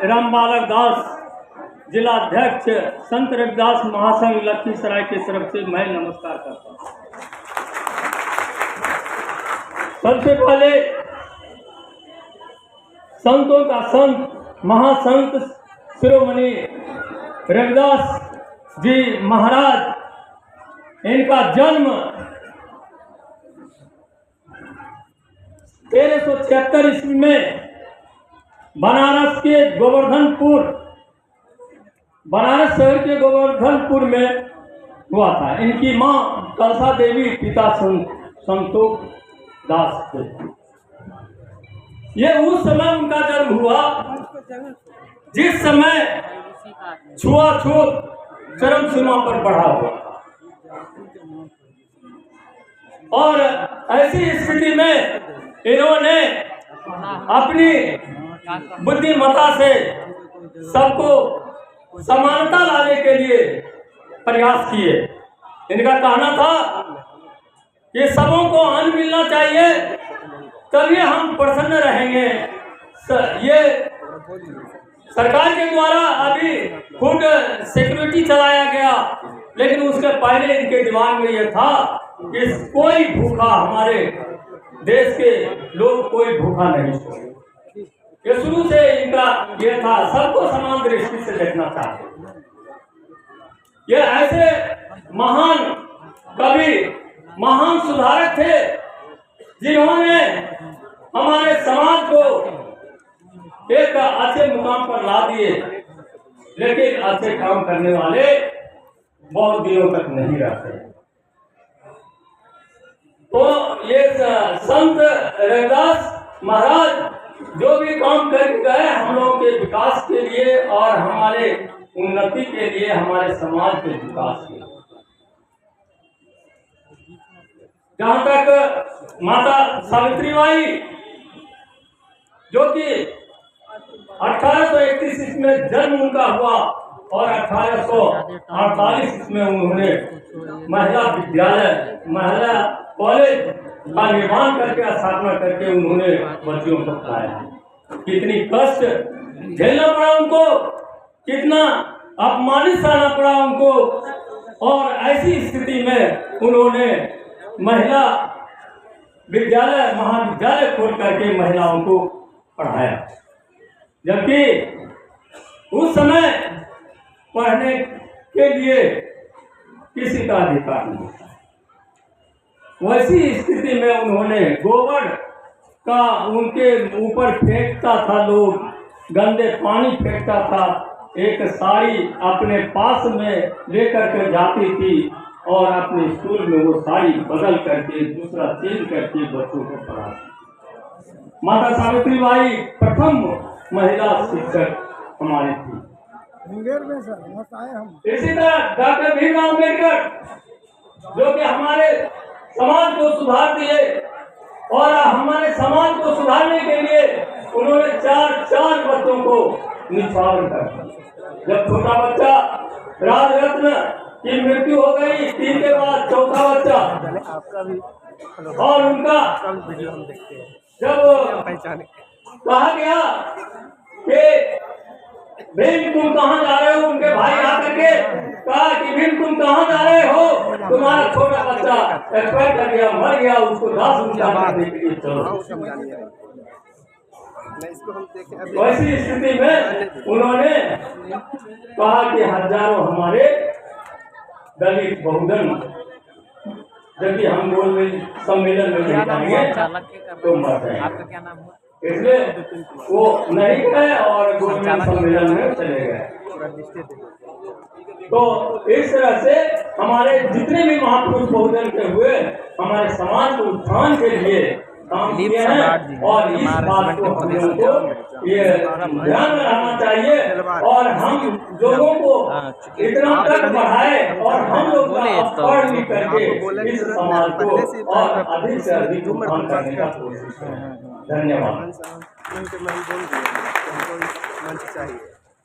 रामबालक दास, जिला अध्यक्ष संत रविदास महासंघ लखीसराय की तरफ से मैं नमस्कार करता हूँ। सबसे पहले संतों का संत महासंत शिरोमणि रविदास जी महाराज, इनका जन्म 1376 ईस्वी में बनारस शहर के गोवर्धनपुर में हुआ था। इनकी मां कलसा देवी, पिता संतोष दास थे। ये उस समय उनका जन्म हुआ जिस समय छुआछूत चरम सीमा पर बढ़ा हुआ था, और ऐसी स्थिति में इन्होंने अपनी बुद्धिमत्ता से सबको समानता लाने के लिए प्रयास किए। इनका कहना था कि सबों को अन्न मिलना चाहिए, तभी हम प्रसन्न रहेंगे। ये सरकार के द्वारा अभी फूड सिक्योरिटी चलाया गया, लेकिन उसके पहले इनके दिमाग में यह था कि कोई भूखा, हमारे देश के लोग कोई भूखा नहीं सोए। ये शुरू से इनका ये था, सबको समान दृष्टि से देखना चाहते। ये ऐसे महान कवि, महान सुधारक थे जिन्होंने हमारे समाज को एक अच्छे मुकाम पर ला दिए, लेकिन अच्छे काम करने वाले बहुत दिनों तक नहीं रहते। तो ये संत रविदास महाराज जो भी काम कर गए हम लोगों के विकास के लिए और हमारे उन्नति के लिए, हमारे समाज के विकास के लिए। जहाँ तक माता सावित्रीबाई, जो कि 1831 में जन्म उनका हुआ और 1848 में उन्होंने महिला विद्यालय, महिला कॉलेज का निर्माण करके, स्थापना करके उन्होंने बच्चियों को पढ़ाया। कितनी कष्ट झेलना पड़ा उनको, कितना अपमानित सहना पड़ा उनको, और ऐसी स्थिति में उन्होंने महिला विद्यालय, महाविद्यालय खोल करके महिलाओं को पढ़ाया। जबकि उस समय पढ़ने के लिए किसी का अधिकार नहीं था। वैसी स्थिति में उन्होंने गोबर का उनके ऊपर फेंकता था, लोग गंदे पानी फेंकता था, एक साड़ी अपने पास में लेकर के जाती थी और अपने स्कूल में वो साड़ी बदल करके दूसरा चेंज करके बच्चों को पढ़ाती। माता सावित्रीबाई प्रथम महिला शिक्षक हमारी थी। इसी तरह डॉक्टर भीमराव अम्बेडकर, जो कि हमारे समाज को सुधार दिए, और हमारे समाज को सुधारने के लिए उन्होंने चार बच्चों को निछावर कर दिया। जब छोटा बच्चा राजरत्न की मृत्यु हो गई, 3 के बाद चौथा बच्चा, और उनका जब कहा गया कि भीम तुम कहाँ जा रहे हो, उनके भाई आकर के कहा कि भीम तुम कहाँ जा रहे हो, तुम्हारा छोटा बच्चा एक्सपायर कर गया, मर गया, उसको दाह संस्कार देने के लिए चलो। वैसी स्थिति में उन्होंने कहा कि हजारों हमारे दलित बहुजन, जबकि हम गोल में सम्मेलन में जाएंगे तो मर जाएंगे, इसलिए वो नहीं गए और गोल में सम्मेलन में चले गए। तो इस तरह से हमारे जितने भी महापुरुष बहुजन के हुए, हमारे समाज को उत्थान के लिए काम किए हैं, और इस बात को हम लोगों को ये ध्यान में रखना चाहिए, और हम लोगों को इतना तक बढ़ाए और हम लोग पढ़ लिख करके इस समाज को और अधिक से अधिक उत्थान करने का कोशिश करें। धन्यवाद।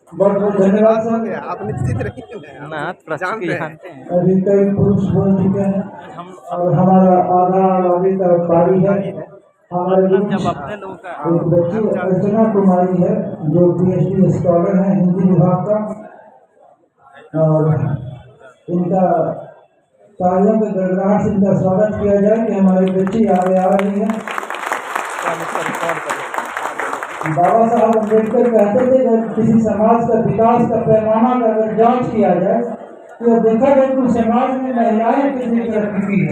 बहुत बहुत धन्यवाद सर। आप निश्चित रहिए, जानते हैं अभी कई पुरुष बोल चुके हैं और हमारा आधा अभी तक बारी है। हमारे जब बीच अपने लोगों का एक बच्ची अर्चना कुमारी है जो PhD स्कॉलर है हिंदी विभाग का, और इनका तालियों के गड़गड़ाहट से इनका स्वागत किया जाए कि हमारी बच्ची आगे आ रही है। बाबा साहब अम्बेडकर कहते थे कि किसी समाज का विकास का पैमाना का अगर जांच किया जाए तो देखा जाए कि समाज में महिलाएं कितनी तरक्की की है।